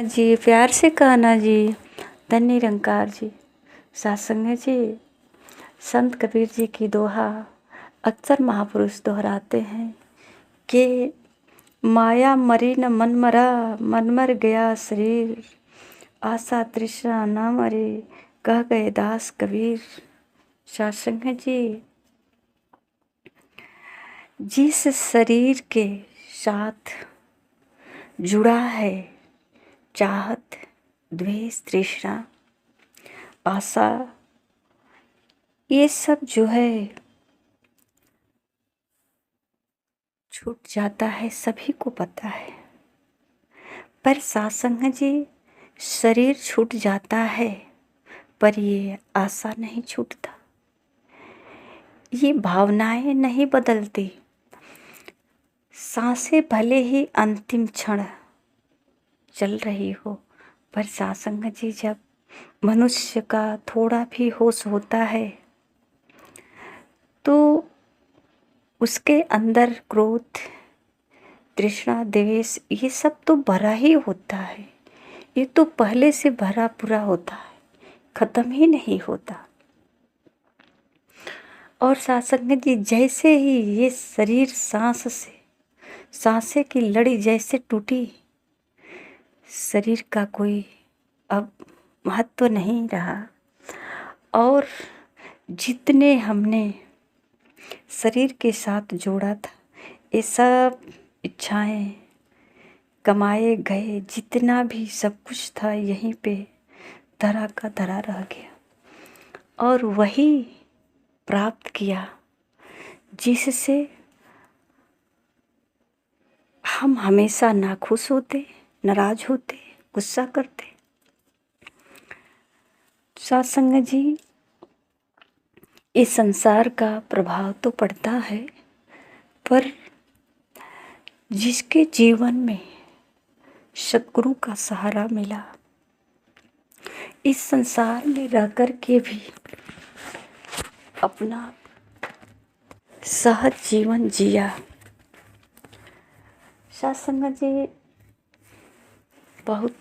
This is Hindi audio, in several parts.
जी प्यार से कहना जी। धन निरंकार जी। सत्संग जी। संत कबीर जी की दोहा अक्सर महापुरुष दोहराते हैं कि माया मरी न मन मरा, मन मर गया शरीर, आशा तृष्णा न मरे, कह गए दास कबीर। सत्संग जी, जिस शरीर के साथ जुड़ा है चाहत, द्वेष, तृष्णा, आशा, ये सब जो है छूट जाता है, सभी को पता है। पर सत्संग जी, शरीर छूट जाता है पर ये आशा नहीं छूटता, ये भावनाएं नहीं बदलती। सांसें भले ही अंतिम क्षण चल रही हो, पर सत्संग जी, जब मनुष्य का थोड़ा भी होश होता है तो उसके अंदर क्रोध, तृष्णा, द्वेष, ये सब तो भरा ही होता है। ये तो पहले से भरा पूरा होता है, खत्म ही नहीं होता। और सत्संग जी, जैसे ही ये शरीर सांसें की लड़ी जैसे टूटी, शरीर का कोई अब महत्व नहीं रहा। और जितने हमने शरीर के साथ जोड़ा था, ये सब इच्छाएं कमाए गए, जितना भी सब कुछ था यहीं पे धरा का धरा रह गया। और वही प्राप्त किया जिससे हम हमेशा नाखुश होते, नाराज होते, गुस्सा करते। सत्संग जी, इस संसार का प्रभाव तो पड़ता है, पर जिसके जीवन में सद्गुरु का सहारा मिला, इस संसार में रह कर के भी अपना सहज जीवन जिया। सत्संग जी, बहुत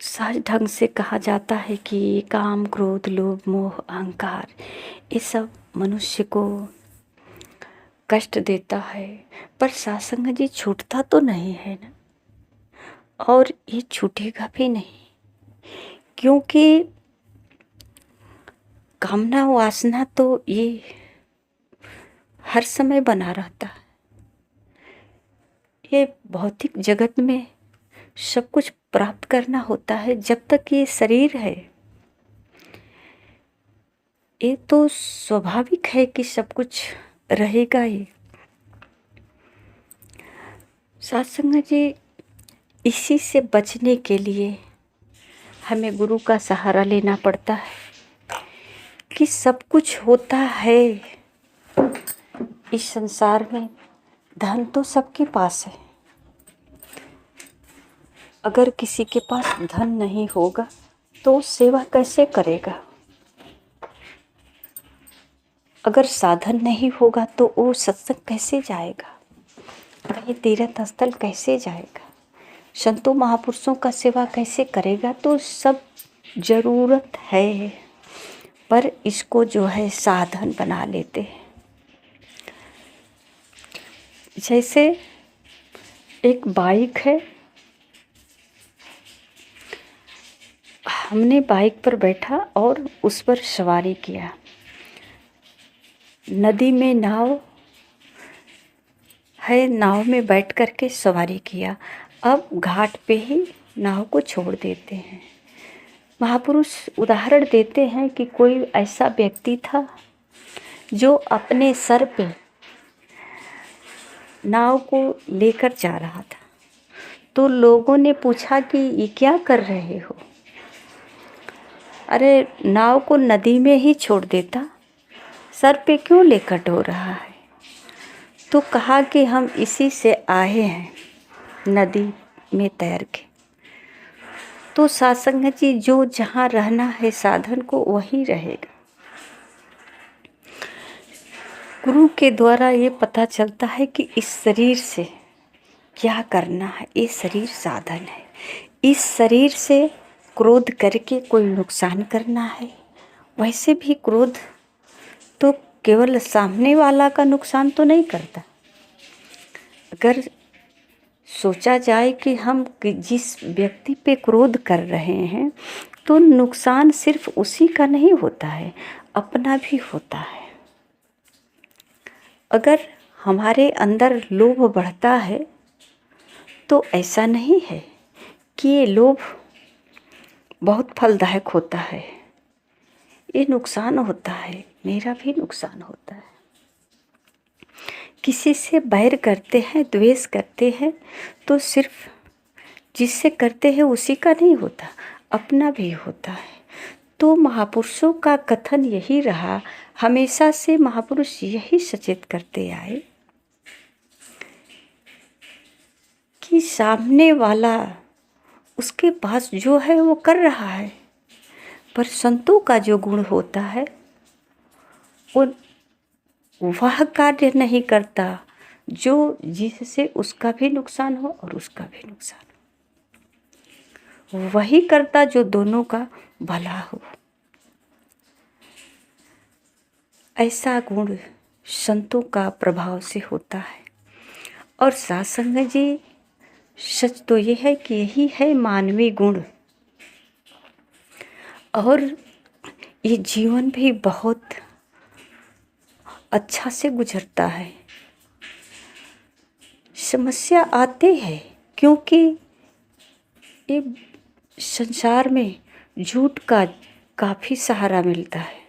सहज ढंग से कहा जाता है कि काम, क्रोध, लोभ, मोह, अहंकार, ये सब मनुष्य को कष्ट देता है। पर सत्संग जी, छूटता तो नहीं है ना, और ये छूटेगा भी नहीं, क्योंकि कामना वासना तो ये हर समय बना रहता है। ये भौतिक जगत में सब कुछ प्राप्त करना होता है। जब तक ये शरीर है, ये तो स्वाभाविक है कि सब कुछ रहेगा ही। सत्संग जी, इसी से बचने के लिए हमें गुरु का सहारा लेना पड़ता है कि सब कुछ होता है इस संसार में। धन तो सबके पास है, अगर किसी के पास धन नहीं होगा तो सेवा कैसे करेगा? अगर साधन नहीं होगा तो वो सत्संग कैसे जाएगा? कहीं तीर्थ स्थल कैसे जाएगा? संतों महापुरुषों का सेवा कैसे करेगा? तो सब जरूरत है, पर इसको जो है साधन बना लेते हैं। जैसे एक बाइक है, हमने बाइक पर बैठा और उस पर सवारी किया। नदी में नाव है, नाव में बैठ कर के सवारी किया। अब घाट पे ही नाव को छोड़ देते हैं। महापुरुष उदाहरण देते हैं कि कोई ऐसा व्यक्ति था जो अपने सर पे नाव को लेकर जा रहा था। तो लोगों ने पूछा कि ये क्या कर रहे हो? अरे, नाव को नदी में ही छोड़ देता, सर पे क्यों लेकर ढो रहा है? तो कहा कि हम इसी से आए हैं, नदी में तैर के। तो सत्संग जी, जो जहाँ रहना है साधन को, वहीं रहेगा। गुरु के द्वारा ये पता चलता है कि इस शरीर से क्या करना है, ये शरीर साधन है। इस शरीर से क्रोध करके कोई नुकसान करना है। वैसे भी क्रोध तो केवल सामने वाला का नुकसान तो नहीं करता। अगर सोचा जाए कि हम जिस व्यक्ति पे क्रोध कर रहे हैं तो नुकसान सिर्फ उसी का नहीं होता है, अपना भी होता है। अगर हमारे अंदर लोभ बढ़ता है तो ऐसा नहीं है कि ये लोभ बहुत फलदायक होता है, ये नुकसान होता है, मेरा भी नुकसान होता है। किसी से बैर करते हैं, द्वेष करते हैं तो सिर्फ जिससे करते हैं उसी का नहीं होता, अपना भी होता है। तो महापुरुषों का कथन यही रहा, हमेशा से महापुरुष यही सचेत करते आए कि सामने वाला उसके पास जो है वो कर रहा है, पर संतों का जो गुण होता है वो वह कार्य नहीं करता जो जिससे उसका भी नुकसान हो और उसका भी नुकसान हो, वही करता जो दोनों का भला हो। ऐसा गुण संतों का प्रभाव से होता है। और सत्संग जी, सच तो ये है कि यही है मानवीय गुण, और ये जीवन भी बहुत अच्छा से गुजरता है। समस्या आते हैं क्योंकि ये संसार में झूठ का काफ़ी सहारा मिलता है,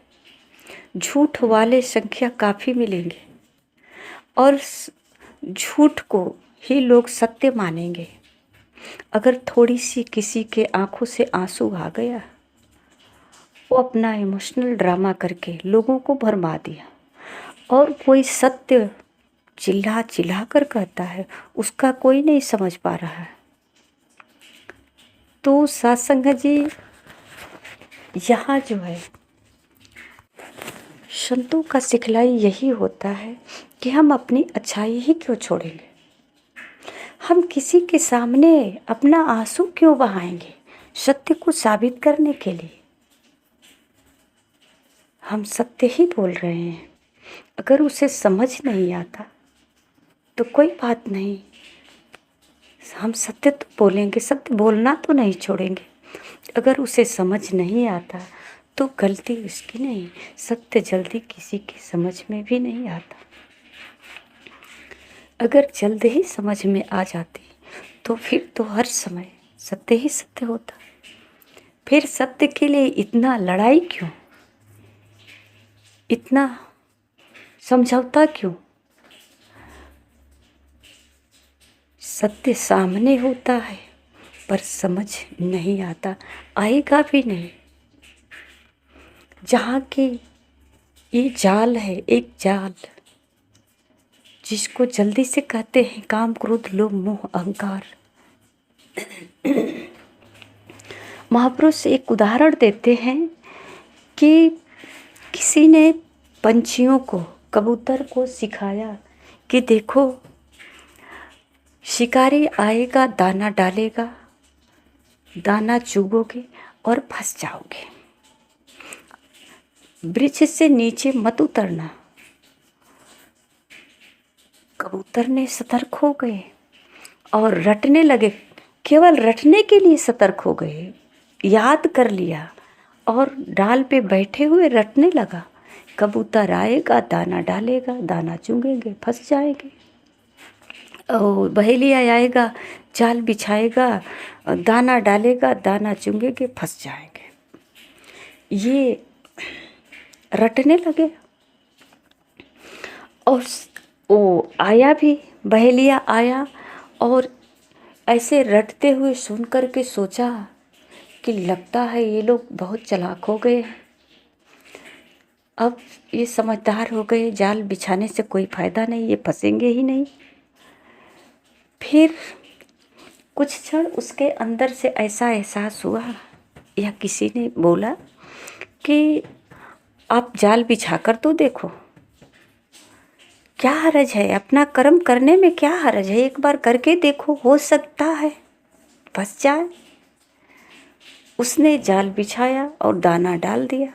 झूठ वाले संख्या काफ़ी मिलेंगे और झूठ को ही लोग सत्य मानेंगे। अगर थोड़ी सी किसी के आंखों से आंसू आ गया, वो अपना इमोशनल ड्रामा करके लोगों को भरमा दिया, और कोई सत्य चिल्ला चिल्ला कर कहता है, उसका कोई नहीं समझ पा रहा है। तो सत्संग जी, यहाँ जो है संतों का सिखलाई यही होता है कि हम अपनी अच्छाई ही क्यों छोड़ेंगे, हम किसी के सामने अपना आंसू क्यों बहाएंगे सत्य को साबित करने के लिए। हम सत्य ही बोल रहे हैं, अगर उसे समझ नहीं आता तो कोई बात नहीं, हम सत्य तो बोलेंगे, सत्य बोलना तो नहीं छोड़ेंगे। अगर उसे समझ नहीं आता तो गलती उसकी नहीं, सत्य जल्दी किसी की समझ में भी नहीं आता। अगर जल्द ही समझ में आ जाती तो फिर तो हर समय सत्य ही सत्य होता। फिर सत्य के लिए इतना लड़ाई क्यों, इतना समझौता क्यों? सत्य सामने होता है पर समझ नहीं आता, आएगा भी नहीं। जहाँ के ये जाल है, एक जाल जिसको जल्दी से कहते हैं काम, क्रोध, लोभ, मोह, अहंकार। महापुरुष एक उदाहरण देते हैं कि किसी ने पंछियों को, कबूतर को सिखाया कि देखो, शिकारी आएगा, दाना डालेगा, दाना चुगोगे और फंस जाओगे, वृक्ष से नीचे मत उतरना। कबूतर ने सतर्क हो गए और रटने लगे, केवल रटने के लिए सतर्क हो गए, याद कर लिया और डाल पे बैठे हुए रटने लगा। कबूतर आएगा, दाना डालेगा, दाना चुगेंगे, फंस जाएंगे। और बहेलिया आएगा, जाल बिछाएगा, दाना डालेगा, दाना चुगेंगे, फंस जाएंगे। ये रटने लगे और वो आया भी, बहेलिया आया और ऐसे रटते हुए सुन कर के सोचा कि लगता है ये लोग बहुत चालाक हो गए हैं, अब ये समझदार हो गए, जाल बिछाने से कोई फ़ायदा नहीं, ये फंसेंगे ही नहीं। फिर कुछ क्षण उसके अंदर से ऐसा एहसास हुआ या किसी ने बोला कि आप जाल बिछा कर तो देखो। क्या हर्ज है, अपना कर्म करने में क्या हर्ज है, एक बार करके देखो, हो सकता है फंस जाए। उसने जाल बिछाया और दाना डाल दिया।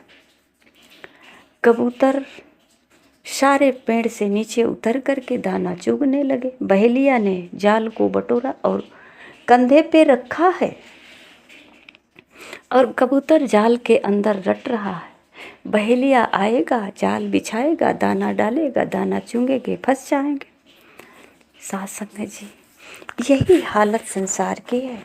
कबूतर सारे पेड़ से नीचे उतर करके दाना चुगने लगे। बहेलिया ने जाल को बटोरा और कंधे पे रखा है और कबूतर जाल के अंदर रट रहा है। बहेलिया आएगा, जाल बिछाएगा, दाना डालेगा, दाना चुंगेंगे, फंस जाएंगे। साथ संगत जी, यही हालत संसार की है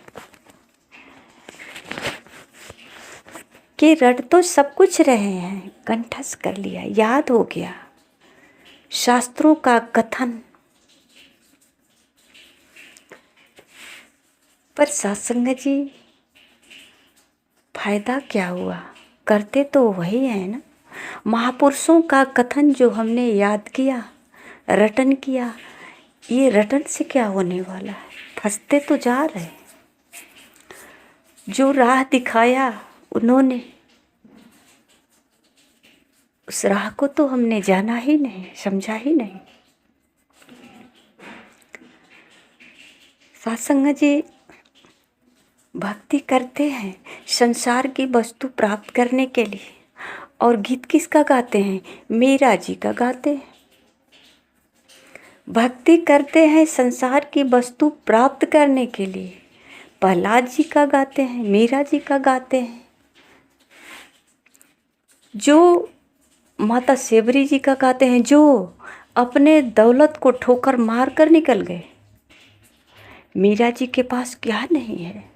कि रट तो सब कुछ रहे हैं, कंठस्थ कर लिया, याद हो गया शास्त्रों का कथन, पर सत्संग जी फायदा क्या हुआ? करते तो वही है ना। महापुरुषों का कथन जो हमने याद किया, रटन किया, ये रटन से क्या होने वाला है? फंसते तो जा रहे। जो राह दिखाया उन्होंने, उस राह को तो हमने जाना ही नहीं, समझा ही नहीं। सत्संग जी भक्ति करते हैं संसार की वस्तु प्राप्त करने के लिए, और गीत किसका गाते हैं? मीरा जी का गाते हैं। भक्ति करते हैं संसार की वस्तु प्राप्त करने के लिए, प्रहलाद जी का गाते हैं, मीरा जी का गाते हैं। जो माता सेवरी जी का गाते हैं, जो अपने दौलत को ठोकर मार कर निकल गए। मीरा जी के पास क्या नहीं है,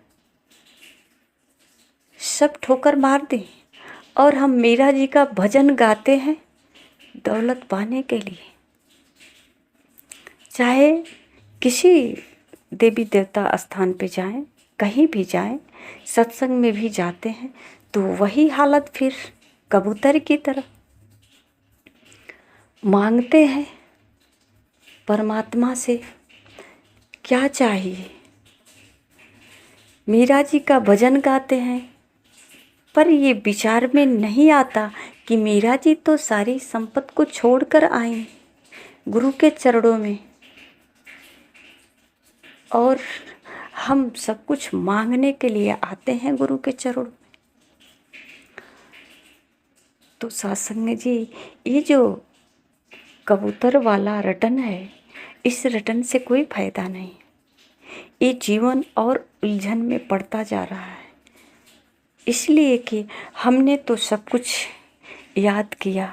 सब ठोकर मार दी, और हम मीरा जी का भजन गाते हैं दौलत पाने के लिए। चाहे किसी देवी देवता स्थान पे जाएं, कहीं भी जाएं, सत्संग में भी जाते हैं, तो वही हालत फिर कबूतर की तरह मांगते हैं परमात्मा से क्या चाहिए। मीरा जी का भजन गाते हैं, पर ये विचार में नहीं आता कि मीरा जी तो सारी संपत्ति को छोड़कर आई गुरु के चरणों में, और हम सब कुछ मांगने के लिए आते हैं गुरु के चरणों में। तो सत्संग जी, ये जो कबूतर वाला रटन है, इस रटन से कोई फायदा नहीं। ये जीवन और उलझन में पड़ता जा रहा है, इसलिए कि हमने तो सब कुछ याद किया,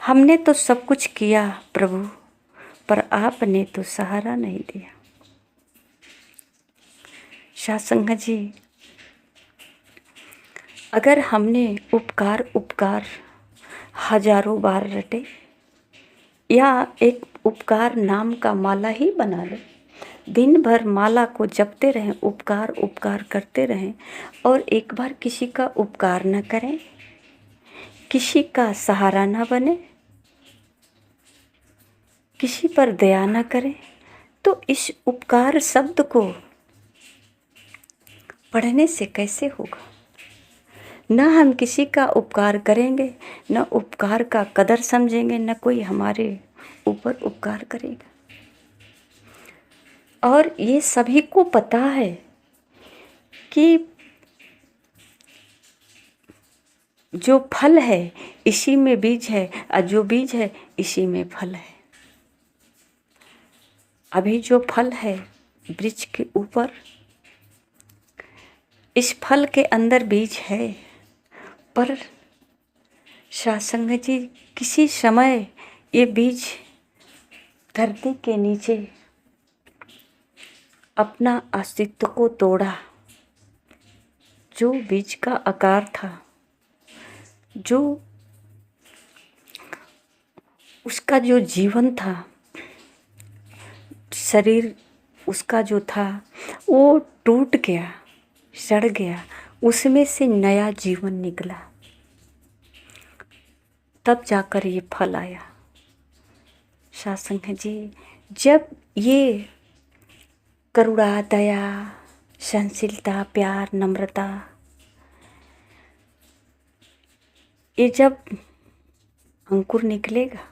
हमने तो सब कुछ किया प्रभु, पर आपने तो सहारा नहीं दिया। सत्संग जी, अगर हमने उपकार हजारों बार रटे, या एक उपकार नाम का माला ही बना ले, दिन भर माला को जपते रहें, उपकार करते रहें, और एक बार किसी का उपकार न करें, किसी का सहारा न बने, किसी पर दया न करें, तो इस उपकार शब्द को पढ़ने से कैसे होगा? न हम किसी का उपकार करेंगे, न उपकार का कदर समझेंगे, न कोई हमारे ऊपर उपकार करेगा। और ये सभी को पता है कि जो फल है इसी में बीज है, और जो बीज है इसी में फल है। अभी जो फल है वृक्ष के ऊपर, इस फल के अंदर बीज है, पर सत्संग जी किसी समय ये बीज धरती के नीचे अपना अस्तित्व को तोड़ा। जो बीज का आकार था, जो उसका जो जीवन था, शरीर उसका जो था, वो टूट गया, सड़ गया, उसमें से नया जीवन निकला, तब जाकर ये फल आया। सत्संग जी, जब ये करुणा, दया, सहनशीलता, प्यार, नम्रता, ये जब अंकुर निकलेगा,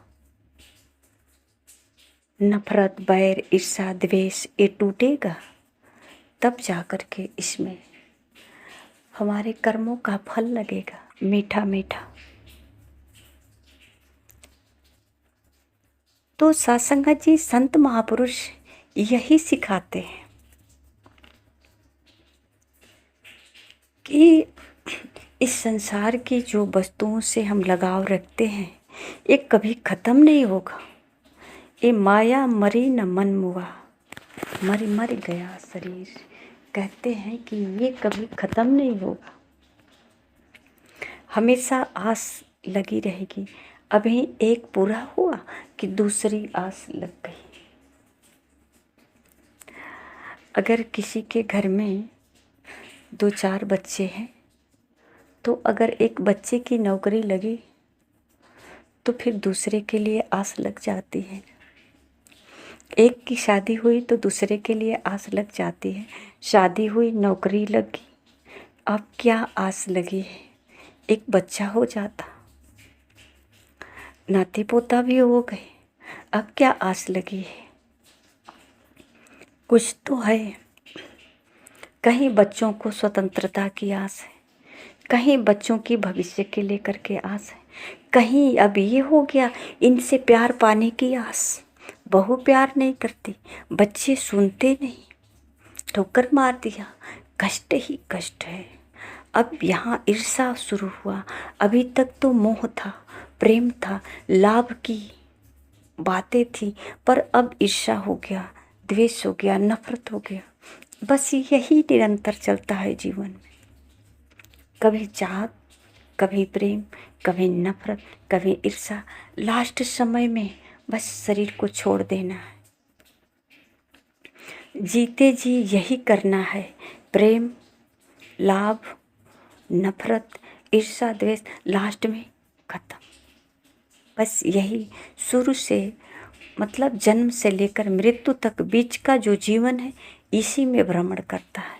नफरत, बैर, ईर्ष्या, द्वेष ये टूटेगा, तब जाकर के इसमें हमारे कर्मों का फल लगेगा मीठा मीठा। तो सत्संगत जी, संत महापुरुष यही सिखाते हैं कि इस संसार की जो वस्तुओं से हम लगाव रखते हैं ये कभी ख़त्म नहीं होगा। ये माया मरी न मन मुआ, मर गया शरीर। कहते हैं कि ये कभी ख़त्म नहीं होगा, हमेशा आस लगी रहेगी। अभी एक पूरा हुआ कि दूसरी आस लग गई। अगर किसी के घर में 2-4 बच्चे हैं तो अगर एक बच्चे की नौकरी लगी तो फिर दूसरे के लिए आस लग जाती है। एक की शादी हुई तो दूसरे के लिए आस लग जाती है। शादी हुई, नौकरी लगी, अब क्या आस लगी है? एक बच्चा हो जाता, नाती पोता भी हो गए, अब क्या आस लगी है? कुछ तो है। कहीं बच्चों को स्वतंत्रता की आस है, कहीं बच्चों की भविष्य के लेकर के आस है, कहीं अब ये हो गया इनसे प्यार पाने की आस। बहू प्यार नहीं करती, बच्चे सुनते नहीं, ठोकर मार दिया, कष्ट ही कष्ट है। अब यहाँ ईर्ष्या शुरू हुआ। अभी तक तो मोह था, प्रेम था, लाभ की बातें थी, पर अब ईर्ष्या हो गया, द्वेष हो गया, नफरत हो गया। बस यही निरंतर चलता है जीवन में। कभी चाहत, कभी प्रेम, कभी नफरत, कभी ईर्ष्या। लास्ट समय में बस शरीर को छोड़ देना है। जीते जी यही करना है। प्रेम, लाभ, नफरत, ईर्ष्या, द्वेष, लास्ट में खत्म। बस यही शुरू से मतलब जन्म से लेकर मृत्यु तक बीच का जो जीवन है इसी में भ्रमण करता है।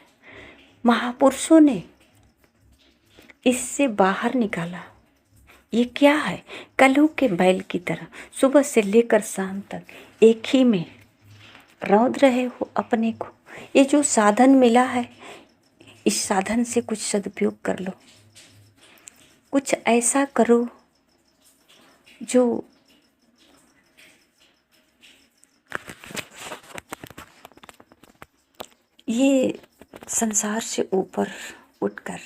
महापुरुषों ने इससे बाहर निकाला। ये क्या है? कलयुग के बैल की तरह सुबह से लेकर शाम तक एक ही में रौंद रहे हो अपने को। ये जो साधन मिला है इस साधन से कुछ सदुपयोग कर लो, कुछ ऐसा करो जो ये संसार से ऊपर उठकर,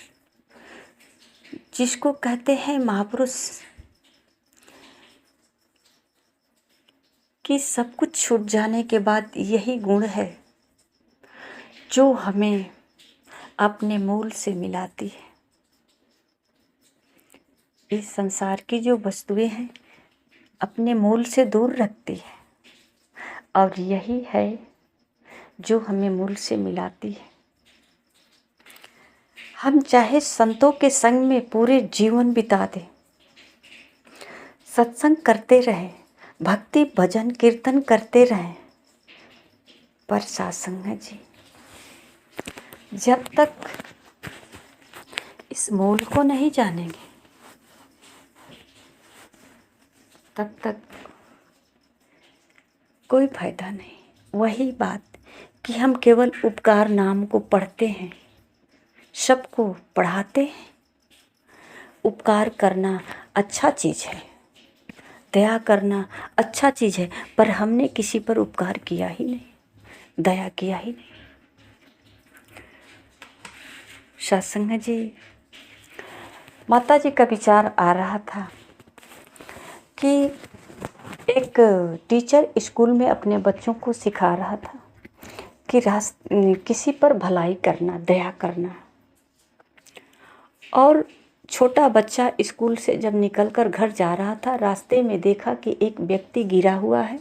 जिसको कहते हैं महापुरुष कि सब कुछ छूट जाने के बाद यही गुण है जो हमें अपने मूल से मिलाती है। इस संसार की जो वस्तुएं हैं अपने मूल से दूर रखती है और यही है जो हमें मूल से मिलाती है। हम चाहे संतों के संग में पूरे जीवन बिता दें, सत्संग करते रहें, भक्ति भजन कीर्तन करते रहें, पर सत्संग जी जब तक इस मूल को नहीं जानेंगे तब तक कोई फायदा नहीं। वही बात कि हम केवल उपकार नाम को पढ़ते हैं, सबको पढ़ाते हैं। उपकार करना अच्छा चीज़ है, दया करना अच्छा चीज़ है, पर हमने किसी पर उपकार किया ही नहीं, दया किया ही नहीं। सत्संग जी, माता जी का विचार आ रहा था कि एक टीचर स्कूल में अपने बच्चों को सिखा रहा था कि किसी पर भलाई करना, दया करना। और छोटा बच्चा स्कूल से जब निकलकर घर जा रहा था, रास्ते में देखा कि एक व्यक्ति गिरा हुआ है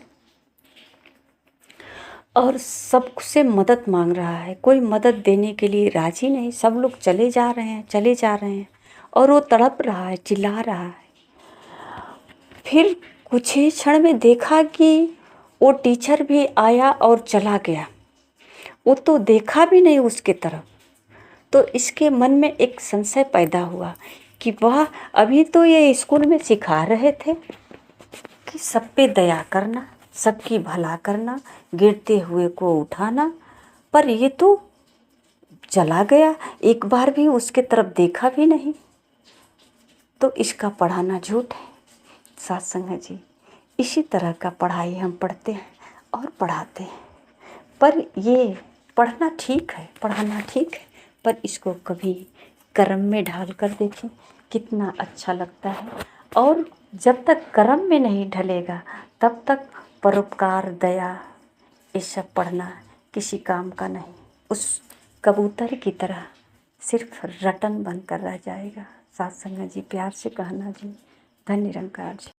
और सबसे मदद मांग रहा है। कोई मदद देने के लिए राजी नहीं, सब लोग चले जा रहे हैं और वो तड़प रहा है, चिल्ला रहा है। फिर कुछ ही क्षण में देखा कि वो टीचर भी आया और चला गया। वो तो देखा भी नहीं उसके तरफ। तो इसके मन में एक संशय पैदा हुआ कि वह अभी तो ये स्कूल में सिखा रहे थे कि सब पे दया करना, सबकी भला करना, गिरते हुए को उठाना। पर ये तो चला गया, एक बार भी उसके तरफ देखा भी नहीं, तो इसका पढ़ाना झूठ है। साथ संगत जी, इसी तरह का पढ़ाई हम पढ़ते हैं और पढ़ाते हैं। पर ये पढ़ना ठीक है, पढ़ाना ठीक है, पर इसको कभी कर्म में ढाल कर देखें, कितना अच्छा लगता है। और जब तक कर्म में नहीं ढलेगा तब तक परोपकार, दया, ये सब पढ़ना किसी काम का नहीं। उस कबूतर की तरह सिर्फ रटन बनकर रह जाएगा। साथ संगत जी, प्यार से कहना जी। धन्य निरंकार जी।